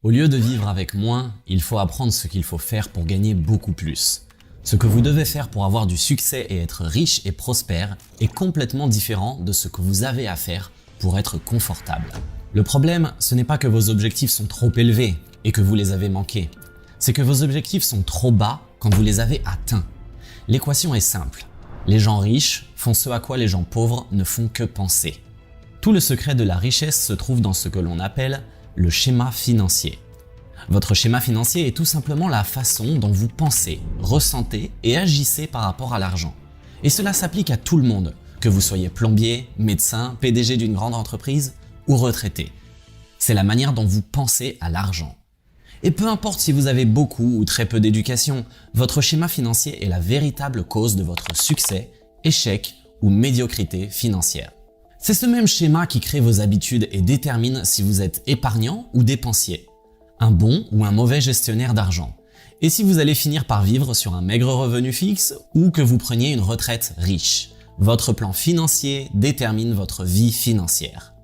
Au lieu de vivre avec moins, il faut apprendre ce qu'il faut faire pour gagner beaucoup plus. Ce que vous devez faire pour avoir du succès et être riche et prospère est complètement différent de ce que vous avez à faire pour être confortable. Le problème, ce n'est pas que vos objectifs sont trop élevés et que vous les avez manqués. C'est que vos objectifs sont trop bas quand vous les avez atteints. L'équation est simple. Les gens riches font ce à quoi les gens pauvres ne font que penser. Tout le secret de la richesse se trouve dans ce que l'on appelle le schéma financier. Votre schéma financier est tout simplement la façon dont vous pensez, ressentez et agissez par rapport à l'argent. Et cela s'applique à tout le monde, que vous soyez plombier, médecin, PDG d'une grande entreprise ou retraité. C'est la manière dont vous pensez à l'argent. Et peu importe si vous avez beaucoup ou très peu d'éducation, votre schéma financier est la véritable cause de votre succès, échec ou médiocrité financière. C'est ce même schéma qui crée vos habitudes et détermine si vous êtes épargnant ou dépensier, un bon ou un mauvais gestionnaire d'argent, et si vous allez finir par vivre sur un maigre revenu fixe ou que vous preniez une retraite riche. Votre plan financier détermine votre vie financière.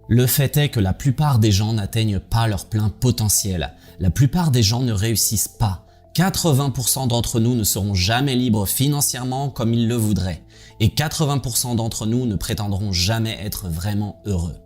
Le fait est que la plupart des gens n'atteignent pas leur plein potentiel. La plupart des gens ne réussissent pas. 80% d'entre nous ne seront jamais libres financièrement comme ils le voudraient. Et 80% d'entre nous ne prétendront jamais être vraiment heureux.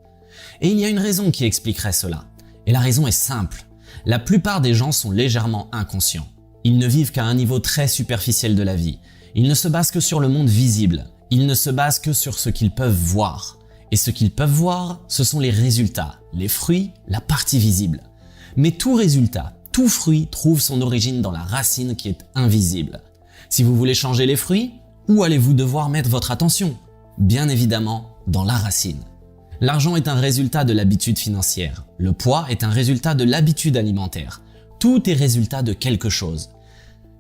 Et il y a une raison qui expliquerait cela. Et la raison est simple. La plupart des gens sont légèrement inconscients. Ils ne vivent qu'à un niveau très superficiel de la vie. Ils ne se basent que sur le monde visible. Ils ne se basent que sur ce qu'ils peuvent voir. Et ce qu'ils peuvent voir, ce sont les résultats, les fruits, la partie visible. Mais tout résultat, tout fruit trouve son origine dans la racine qui est invisible. Si vous voulez changer les fruits, où allez-vous devoir mettre votre attention? Bien évidemment, dans la racine. L'argent est un résultat de l'habitude financière. Le poids est un résultat de l'habitude alimentaire. Tout est résultat de quelque chose.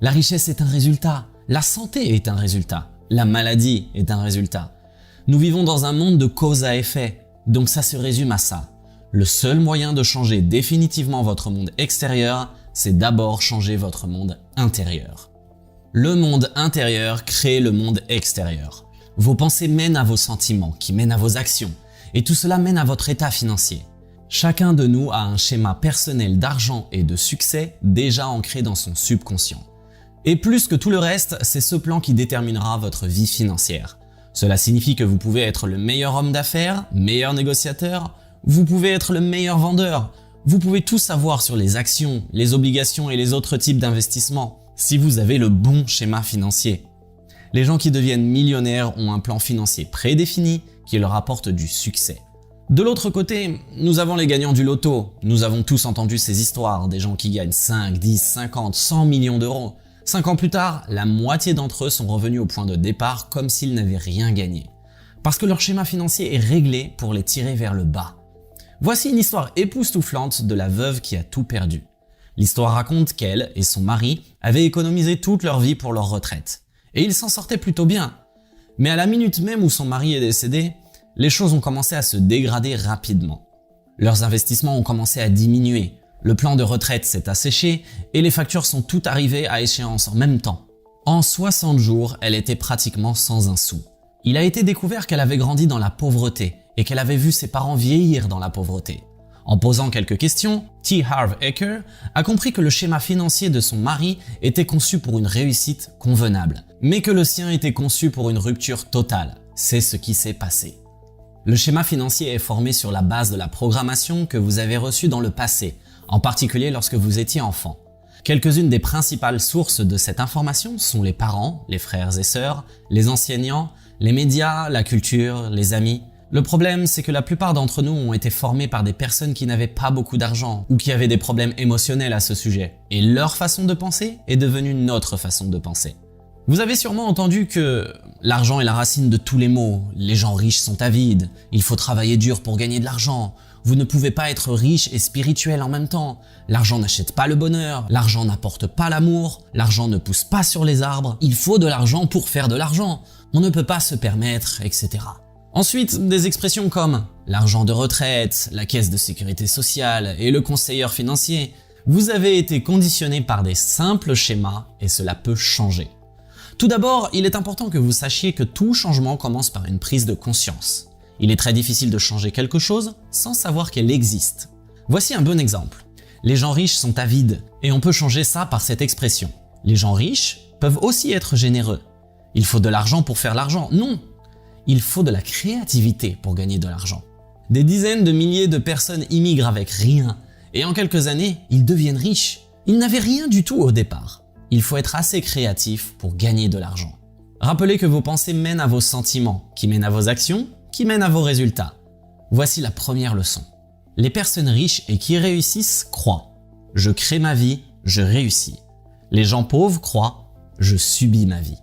La richesse est un résultat. La santé est un résultat. La maladie est un résultat. Nous vivons dans un monde de cause à effet, donc ça se résume à ça. Le seul moyen de changer définitivement votre monde extérieur, c'est d'abord changer votre monde intérieur. Le monde intérieur crée le monde extérieur. Vos pensées mènent à vos sentiments, qui mènent à vos actions, et tout cela mène à votre état financier. Chacun de nous a un schéma personnel d'argent et de succès déjà ancré dans son subconscient. Et plus que tout le reste, c'est ce plan qui déterminera votre vie financière. Cela signifie que vous pouvez être le meilleur homme d'affaires, meilleur négociateur, vous pouvez être le meilleur vendeur, vous pouvez tout savoir sur les actions, les obligations et les autres types d'investissements, si vous avez le bon schéma financier. Les gens qui deviennent millionnaires ont un plan financier prédéfini qui leur apporte du succès. De l'autre côté, nous avons les gagnants du loto. Nous avons tous entendu ces histoires, des gens qui gagnent 5, 10, 50, 100 millions d'euros. 5 ans plus tard, la moitié d'entre eux sont revenus au point de départ comme s'ils n'avaient rien gagné. Parce que leur schéma financier est réglé pour les tirer vers le bas. Voici une histoire époustouflante de la veuve qui a tout perdu. L'histoire raconte qu'elle et son mari avaient économisé toute leur vie pour leur retraite. Et ils s'en sortaient plutôt bien. Mais à la minute même où son mari est décédé, les choses ont commencé à se dégrader rapidement. Leurs investissements ont commencé à diminuer. Le plan de retraite s'est asséché et les factures sont toutes arrivées à échéance en même temps. En 60 jours, elle était pratiquement sans un sou. Il a été découvert qu'elle avait grandi dans la pauvreté et qu'elle avait vu ses parents vieillir dans la pauvreté. En posant quelques questions, T. Harv Eker a compris que le schéma financier de son mari était conçu pour une réussite convenable, mais que le sien était conçu pour une rupture totale. C'est ce qui s'est passé. Le schéma financier est formé sur la base de la programmation que vous avez reçue dans le passé, en particulier lorsque vous étiez enfant. Quelques-unes des principales sources de cette information sont les parents, les frères et sœurs, les enseignants, les médias, la culture, les amis. Le problème, c'est que la plupart d'entre nous ont été formés par des personnes qui n'avaient pas beaucoup d'argent ou qui avaient des problèmes émotionnels à ce sujet. Et leur façon de penser est devenue notre façon de penser. Vous avez sûrement entendu que l'argent est la racine de tous les maux, les gens riches sont avides, il faut travailler dur pour gagner de l'argent, vous ne pouvez pas être riche et spirituel en même temps, l'argent n'achète pas le bonheur, l'argent n'apporte pas l'amour, l'argent ne pousse pas sur les arbres, il faut de l'argent pour faire de l'argent, on ne peut pas se permettre, etc. Ensuite, des expressions comme l'argent de retraite, la caisse de sécurité sociale et le conseiller financier. Vous avez été conditionné par des simples schémas et cela peut changer. Tout d'abord, il est important que vous sachiez que tout changement commence par une prise de conscience. Il est très difficile de changer quelque chose sans savoir qu'elle existe. Voici un bon exemple. Les gens riches sont avides, et on peut changer ça par cette expression. Les gens riches peuvent aussi être généreux. Il faut de l'argent pour faire l'argent. Non, il faut de la créativité pour gagner de l'argent. Des dizaines de milliers de personnes immigrent avec rien, et en quelques années, ils deviennent riches. Ils n'avaient rien du tout au départ. Il faut être assez créatif pour gagner de l'argent. Rappelez que vos pensées mènent à vos sentiments, qui mènent à vos actions, qui mènent à vos résultats. Voici la première leçon. Les personnes riches et qui réussissent croient « Je crée ma vie, je réussis ». Les gens pauvres croient « Je subis ma vie ».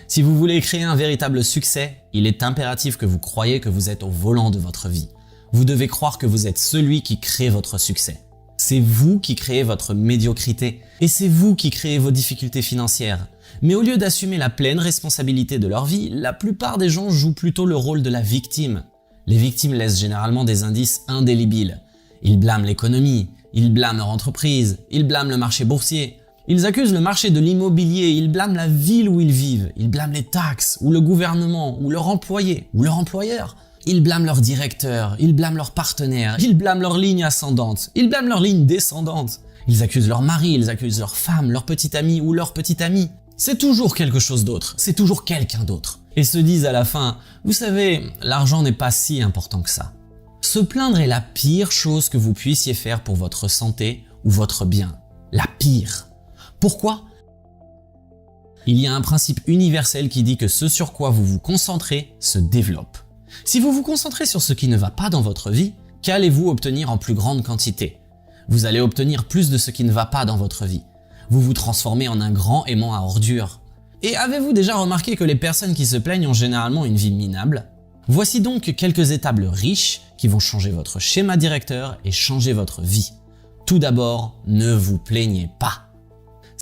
Si vous voulez créer un véritable succès, il est impératif que vous croyiez que vous êtes au volant de votre vie. Vous devez croire que vous êtes celui qui crée votre succès. C'est vous qui créez votre médiocrité et c'est vous qui créez vos difficultés financières. Mais au lieu d'assumer la pleine responsabilité de leur vie, la plupart des gens jouent plutôt le rôle de la victime. Les victimes laissent généralement des indices indélébiles. Ils blâment l'économie, ils blâment leur entreprise, ils blâment le marché boursier. Ils accusent le marché de l'immobilier, ils blâment la ville où ils vivent, ils blâment les taxes, ou le gouvernement, ou leur employé, ou leur employeur. Ils blâment leur directeur, ils blâment leur partenaire, ils blâment leur ligne ascendante, ils blâment leur ligne descendante. Ils accusent leur mari, ils accusent leur femme, leur petit ami ou leur petite amie. C'est toujours quelque chose d'autre, c'est toujours quelqu'un d'autre. Et se disent à la fin, vous savez, l'argent n'est pas si important que ça. Se plaindre est la pire chose que vous puissiez faire pour votre santé ou votre bien. La pire. Pourquoi ? Il y a un principe universel qui dit que ce sur quoi vous vous concentrez se développe. Si vous vous concentrez sur ce qui ne va pas dans votre vie, qu'allez-vous obtenir en plus grande quantité ? Vous allez obtenir plus de ce qui ne va pas dans votre vie. Vous vous transformez en un grand aimant à ordures. Et avez-vous déjà remarqué que les personnes qui se plaignent ont généralement une vie minable ? Voici donc quelques étapes riches qui vont changer votre schéma directeur et changer votre vie. Tout d'abord, ne vous plaignez pas.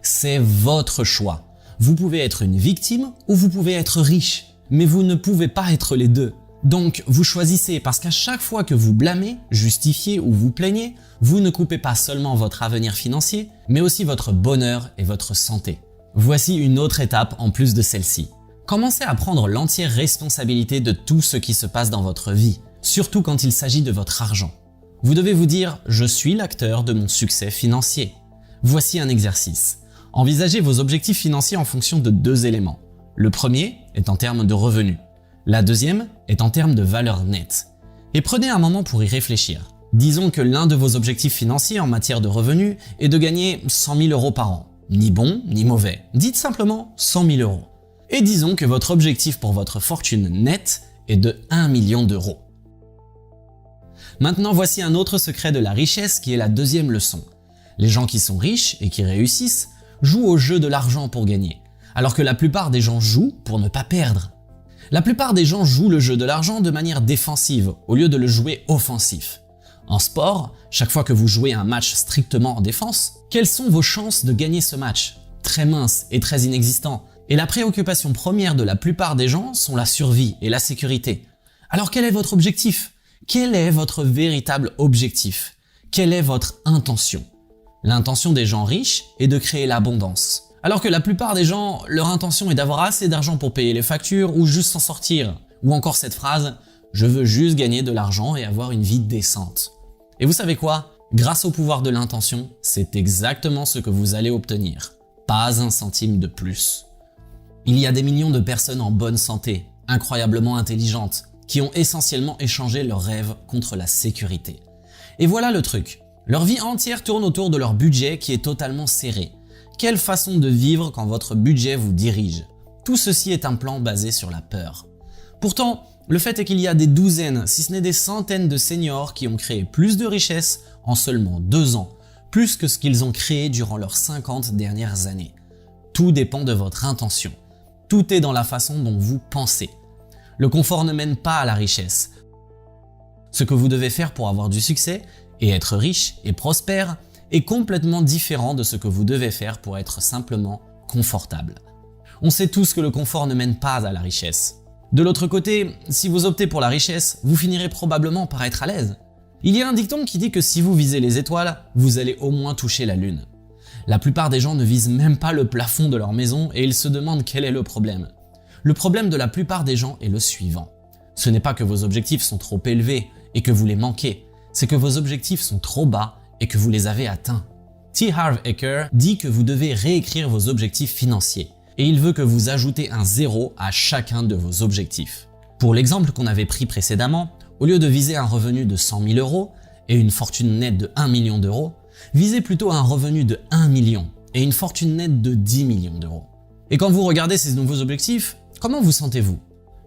C'est votre choix. Vous pouvez être une victime ou vous pouvez être riche, mais vous ne pouvez pas être les deux. Donc vous choisissez parce qu'à chaque fois que vous blâmez, justifiez ou vous plaignez, vous ne coupez pas seulement votre avenir financier, mais aussi votre bonheur et votre santé. Voici une autre étape en plus de celle-ci. Commencez à prendre l'entière responsabilité de tout ce qui se passe dans votre vie, surtout quand il s'agit de votre argent. Vous devez vous dire « Je suis l'acteur de mon succès financier ». Voici un exercice. Envisagez vos objectifs financiers en fonction de deux éléments. Le premier est en termes de revenus. La deuxième est en termes de valeur nette. Et prenez un moment pour y réfléchir. Disons que l'un de vos objectifs financiers en matière de revenus est de gagner 100 000 € par an. Ni bon, ni mauvais. Dites simplement 100 000 €. Et disons que votre objectif pour votre fortune nette est de 1 million d'euros. Maintenant, voici un autre secret de la richesse qui est la deuxième leçon. Les gens qui sont riches et qui réussissent jouent au jeu de l'argent pour gagner, alors que la plupart des gens jouent pour ne pas perdre. La plupart des gens jouent le jeu de l'argent de manière défensive, au lieu de le jouer offensif. En sport, chaque fois que vous jouez un match strictement en défense, quelles sont vos chances de gagner ce match ? Très minces et très inexistants. Et la préoccupation première de la plupart des gens sont la survie et la sécurité. Alors quel est votre objectif ? Quel est votre véritable objectif ? Quelle est votre intention ? L'intention des gens riches est de créer l'abondance. Alors que la plupart des gens, leur intention est d'avoir assez d'argent pour payer les factures ou juste s'en sortir. Ou encore cette phrase « Je veux juste gagner de l'argent et avoir une vie décente ». Et vous savez quoi ? Grâce au pouvoir de l'intention, c'est exactement ce que vous allez obtenir. Pas un centime de plus. Il y a des millions de personnes en bonne santé, incroyablement intelligentes, qui ont essentiellement échangé leurs rêves contre la sécurité. Et voilà le truc. Leur vie entière tourne autour de leur budget qui est totalement serré. Quelle façon de vivre quand votre budget vous dirige ? Tout ceci est un plan basé sur la peur. Pourtant, le fait est qu'il y a des douzaines, si ce n'est des centaines de seniors qui ont créé plus de richesses en seulement 2 ans, plus que ce qu'ils ont créé durant leurs 50 dernières années. Tout dépend de votre intention. Tout est dans la façon dont vous pensez. Le confort ne mène pas à la richesse. Ce que vous devez faire pour avoir du succès et être riche et prospère est complètement différent de ce que vous devez faire pour être simplement confortable. On sait tous que le confort ne mène pas à la richesse. De l'autre côté, si vous optez pour la richesse, vous finirez probablement par être à l'aise. Il y a un dicton qui dit que si vous visez les étoiles, vous allez au moins toucher la lune. La plupart des gens ne visent même pas le plafond de leur maison et ils se demandent quel est le problème. Le problème de la plupart des gens est le suivant. Ce n'est pas que vos objectifs sont trop élevés et que vous les manquez, c'est que vos objectifs sont trop bas et que vous les avez atteints. T. Harv Eker dit que vous devez réécrire vos objectifs financiers et il veut que vous ajoutez un 0 à chacun de vos objectifs. Pour l'exemple qu'on avait pris précédemment, au lieu de viser un revenu de 100 000 euros et une fortune nette de 1 million d'euros, visez plutôt un revenu de 1 million et une fortune nette de 10 millions d'euros. Et quand vous regardez ces nouveaux objectifs, comment vous sentez-vous?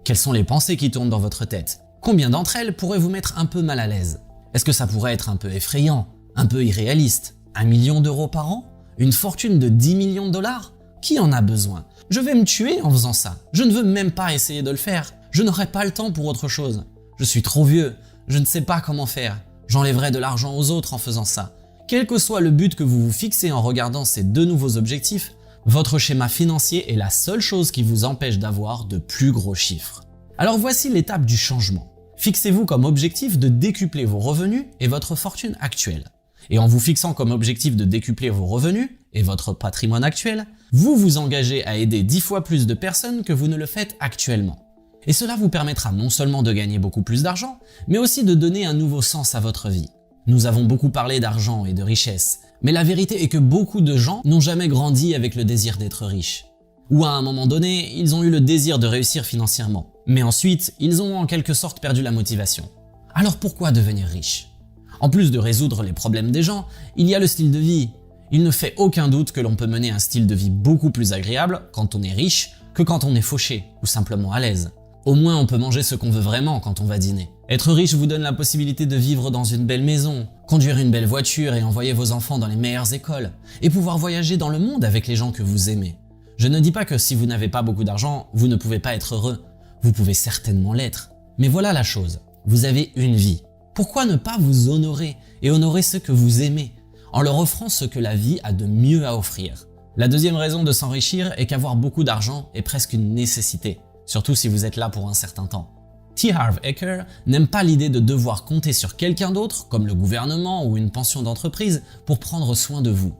Quelles sont les pensées qui tournent dans votre tête? Combien d'entre elles pourraient vous mettre un peu mal à l'aise? Est-ce que ça pourrait être un peu effrayant, un peu irréaliste? 1 million d'euros par an? Une fortune de 10 millions de dollars? Qui en a besoin? Je vais me tuer en faisant ça. Je ne veux même pas essayer de le faire. Je n'aurai pas le temps pour autre chose. Je suis trop vieux. Je ne sais pas comment faire. J'enlèverai de l'argent aux autres en faisant ça. Quel que soit le but que vous vous fixez en regardant ces deux nouveaux objectifs, votre schéma financier est la seule chose qui vous empêche d'avoir de plus gros chiffres. Alors voici l'étape du changement. Fixez-vous comme objectif de décupler vos revenus et votre fortune actuelle. Et en vous fixant comme objectif de décupler vos revenus et votre patrimoine actuel, vous vous engagez à aider 10 fois plus de personnes que vous ne le faites actuellement. Et cela vous permettra non seulement de gagner beaucoup plus d'argent, mais aussi de donner un nouveau sens à votre vie. Nous avons beaucoup parlé d'argent et de richesse, mais la vérité est que beaucoup de gens n'ont jamais grandi avec le désir d'être riches. Ou à un moment donné, ils ont eu le désir de réussir financièrement, mais ensuite, ils ont en quelque sorte perdu la motivation. Alors pourquoi devenir riche? En plus de résoudre les problèmes des gens, il y a le style de vie. Il ne fait aucun doute que l'on peut mener un style de vie beaucoup plus agréable quand on est riche que quand on est fauché ou simplement à l'aise. Au moins on peut manger ce qu'on veut vraiment quand on va dîner. Être riche vous donne la possibilité de vivre dans une belle maison, conduire une belle voiture et envoyer vos enfants dans les meilleures écoles, et pouvoir voyager dans le monde avec les gens que vous aimez. Je ne dis pas que si vous n'avez pas beaucoup d'argent, vous ne pouvez pas être heureux. Vous pouvez certainement l'être. Mais voilà la chose, vous avez une vie. Pourquoi ne pas vous honorer et honorer ceux que vous aimez, en leur offrant ce que la vie a de mieux à offrir? La deuxième raison de s'enrichir est qu'avoir beaucoup d'argent est presque une nécessité, surtout si vous êtes là pour un certain temps. T. Harv Eker n'aime pas l'idée de devoir compter sur quelqu'un d'autre, comme le gouvernement ou une pension d'entreprise, pour prendre soin de vous.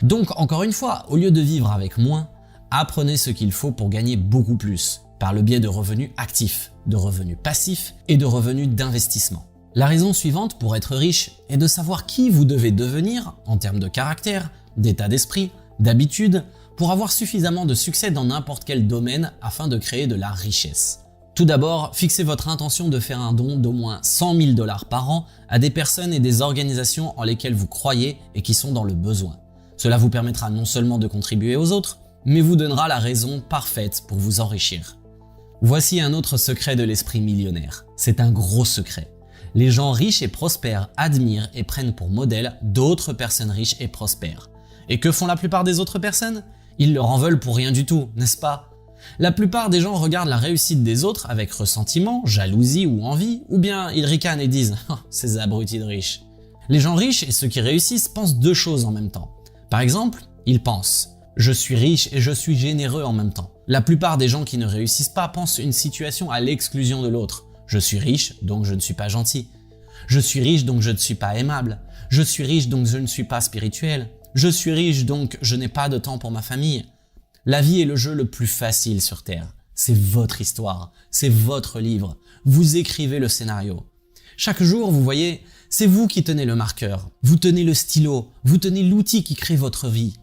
Donc encore une fois, au lieu de vivre avec moins, apprenez ce qu'il faut pour gagner beaucoup plus, par le biais de revenus actifs, de revenus passifs et de revenus d'investissement. La raison suivante pour être riche est de savoir qui vous devez devenir en termes de caractère, d'état d'esprit, d'habitude, pour avoir suffisamment de succès dans n'importe quel domaine afin de créer de la richesse. Tout d'abord, fixez votre intention de faire un don d'au moins 100 000 $ par an à des personnes et des organisations en lesquelles vous croyez et qui sont dans le besoin. Cela vous permettra non seulement de contribuer aux autres, mais vous donnera la raison parfaite pour vous enrichir. Voici un autre secret de l'esprit millionnaire. C'est un gros secret. Les gens riches et prospères admirent et prennent pour modèle d'autres personnes riches et prospères. Et que font la plupart des autres personnes? Ils leur en veulent pour rien du tout, n'est-ce pas? La plupart des gens regardent la réussite des autres avec ressentiment, jalousie ou envie, ou bien ils ricanent et disent « Oh, ces abrutis de riches ». Les gens riches et ceux qui réussissent pensent deux choses en même temps. Par exemple, ils pensent « Je suis riche et je suis généreux en même temps ». La plupart des gens qui ne réussissent pas pensent une situation à l'exclusion de l'autre. Je suis riche, donc je ne suis pas gentil. Je suis riche, donc je ne suis pas aimable. Je suis riche, donc je ne suis pas spirituel. Je suis riche, donc je n'ai pas de temps pour ma famille. La vie est le jeu le plus facile sur Terre. C'est votre histoire, c'est votre livre. Vous écrivez le scénario. Chaque jour, vous voyez, c'est vous qui tenez le marqueur. Vous tenez le stylo, vous tenez l'outil qui crée votre vie.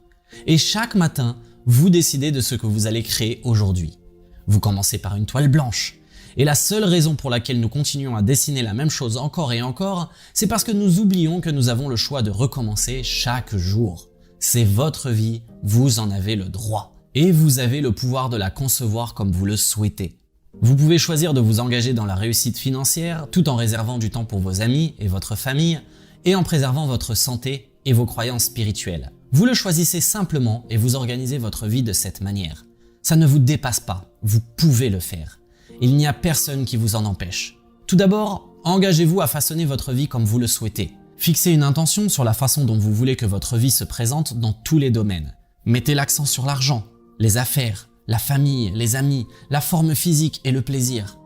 Et chaque matin, vous décidez de ce que vous allez créer aujourd'hui. Vous commencez par une toile blanche. Et la seule raison pour laquelle nous continuons à dessiner la même chose encore et encore, c'est parce que nous oublions que nous avons le choix de recommencer chaque jour. C'est votre vie, vous en avez le droit. Et vous avez le pouvoir de la concevoir comme vous le souhaitez. Vous pouvez choisir de vous engager dans la réussite financière tout en réservant du temps pour vos amis et votre famille et en préservant votre santé et vos croyances spirituelles. Vous le choisissez simplement et vous organisez votre vie de cette manière. Ça ne vous dépasse pas, vous pouvez le faire. Il n'y a personne qui vous en empêche. Tout d'abord, engagez-vous à façonner votre vie comme vous le souhaitez. Fixez une intention sur la façon dont vous voulez que votre vie se présente dans tous les domaines. Mettez l'accent sur l'argent, les affaires, la famille, les amis, la forme physique et le plaisir.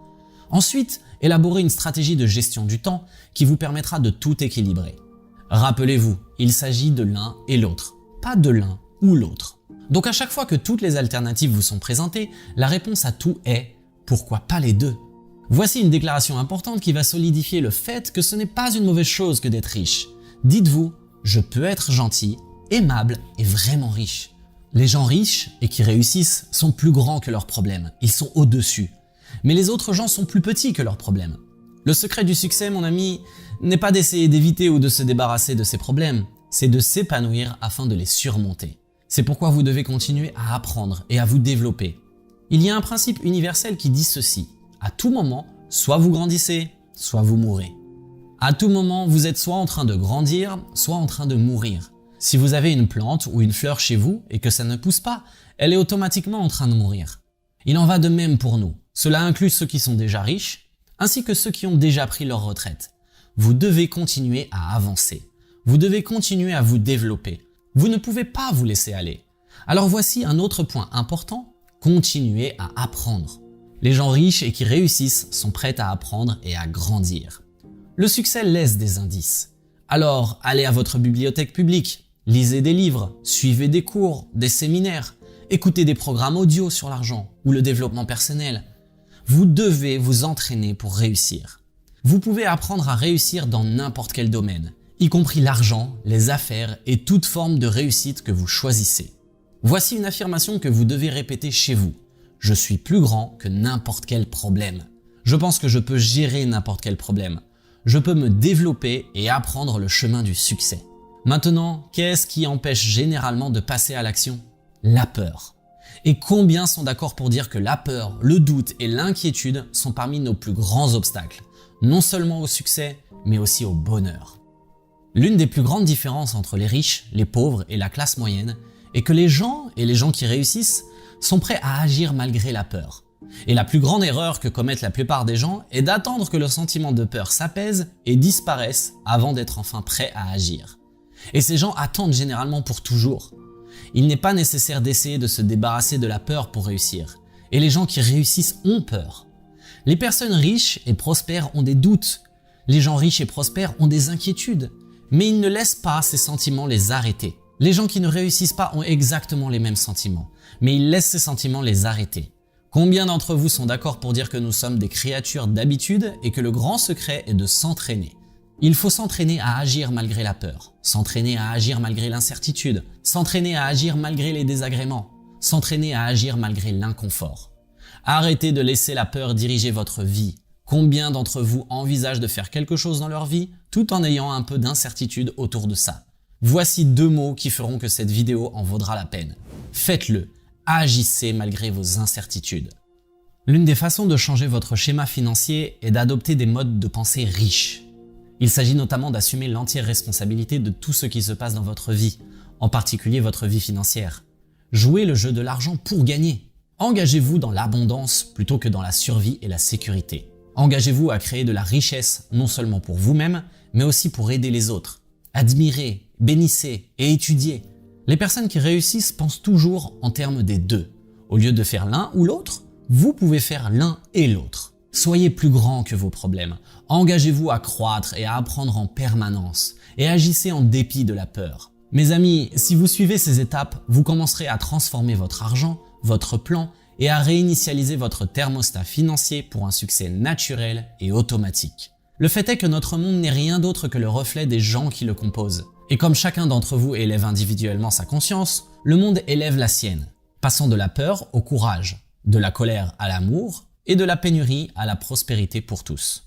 Ensuite, élaborez une stratégie de gestion du temps qui vous permettra de tout équilibrer. Rappelez-vous, il s'agit de l'un et l'autre, pas de l'un ou l'autre. Donc à chaque fois que toutes les alternatives vous sont présentées, la réponse à tout est « pourquoi pas les deux ?» Voici une déclaration importante qui va solidifier le fait que ce n'est pas une mauvaise chose que d'être riche. Dites-vous je peux être gentil, aimable et vraiment riche. Les gens riches et qui réussissent sont plus grands que leurs problèmes, ils sont au-dessus. Mais les autres gens sont plus petits que leurs problèmes. Le secret du succès, mon ami, n'est pas d'essayer d'éviter ou de se débarrasser de ces problèmes, c'est de s'épanouir afin de les surmonter. C'est pourquoi vous devez continuer à apprendre et à vous développer. Il y a un principe universel qui dit ceci: à tout moment, soit vous grandissez, soit vous mourrez. À tout moment, vous êtes soit en train de grandir, soit en train de mourir. Si vous avez une plante ou une fleur chez vous et que ça ne pousse pas, elle est automatiquement en train de mourir. Il en va de même pour nous. Cela inclut ceux qui sont déjà riches, ainsi que ceux qui ont déjà pris leur retraite. Vous devez continuer à avancer. Vous devez continuer à vous développer. Vous ne pouvez pas vous laisser aller. Alors voici un autre point important, continuez à apprendre. Les gens riches et qui réussissent sont prêts à apprendre et à grandir. Le succès laisse des indices. Alors allez à votre bibliothèque publique. Lisez des livres, suivez des cours, des séminaires, écoutez des programmes audio sur l'argent ou le développement personnel. Vous devez vous entraîner pour réussir. Vous pouvez apprendre à réussir dans n'importe quel domaine, y compris l'argent, les affaires et toute forme de réussite que vous choisissez. Voici une affirmation que vous devez répéter chez vous. Je suis plus grand que n'importe quel problème. Je pense que je peux gérer n'importe quel problème. Je peux me développer et apprendre le chemin du succès. Maintenant, qu'est-ce qui empêche généralement de passer à l'action? La peur. Et combien sont d'accord pour dire que la peur, le doute et l'inquiétude sont parmi nos plus grands obstacles, non seulement au succès, mais aussi au bonheur. L'une des plus grandes différences entre les riches, les pauvres et la classe moyenne est que les gens qui réussissent sont prêts à agir malgré la peur. Et la plus grande erreur que commettent la plupart des gens est d'attendre que le sentiment de peur s'apaise et disparaisse avant d'être enfin prêts à agir. Et ces gens attendent généralement pour toujours. Il n'est pas nécessaire d'essayer de se débarrasser de la peur pour réussir. Et les gens qui réussissent ont peur. Les personnes riches et prospères ont des doutes. Les gens riches et prospères ont des inquiétudes. Mais ils ne laissent pas ces sentiments les arrêter. Les gens qui ne réussissent pas ont exactement les mêmes sentiments. Mais ils laissent ces sentiments les arrêter. Combien d'entre vous sont d'accord pour dire que nous sommes des créatures d'habitude et que le grand secret est de s'entraîner? Il faut s'entraîner à agir malgré la peur, s'entraîner à agir malgré l'incertitude, s'entraîner à agir malgré les désagréments, s'entraîner à agir malgré l'inconfort. Arrêtez de laisser la peur diriger votre vie. Combien d'entre vous envisagent de faire quelque chose dans leur vie tout en ayant un peu d'incertitude autour de ça? Voici 2 mots qui feront que cette vidéo en vaudra la peine. Faites-le, agissez malgré vos incertitudes. L'une des façons de changer votre schéma financier est d'adopter des modes de pensée riches. Il s'agit notamment d'assumer l'entière responsabilité de tout ce qui se passe dans votre vie, en particulier votre vie financière. Jouez le jeu de l'argent pour gagner. Engagez-vous dans l'abondance plutôt que dans la survie et la sécurité. Engagez-vous à créer de la richesse non seulement pour vous-même, mais aussi pour aider les autres. Admirez, bénissez et étudiez. Les personnes qui réussissent pensent toujours en termes des deux. Au lieu de faire l'un ou l'autre, vous pouvez faire l'un et l'autre. Soyez plus grand que vos problèmes. Engagez-vous à croître et à apprendre en permanence. Et agissez en dépit de la peur. Mes amis, si vous suivez ces étapes, vous commencerez à transformer votre argent, votre plan et à réinitialiser votre thermostat financier pour un succès naturel et automatique. Le fait est que notre monde n'est rien d'autre que le reflet des gens qui le composent. Et comme chacun d'entre vous élève individuellement sa conscience, le monde élève la sienne, passant de la peur au courage, de la colère à l'amour, et de la pénurie à la prospérité pour tous.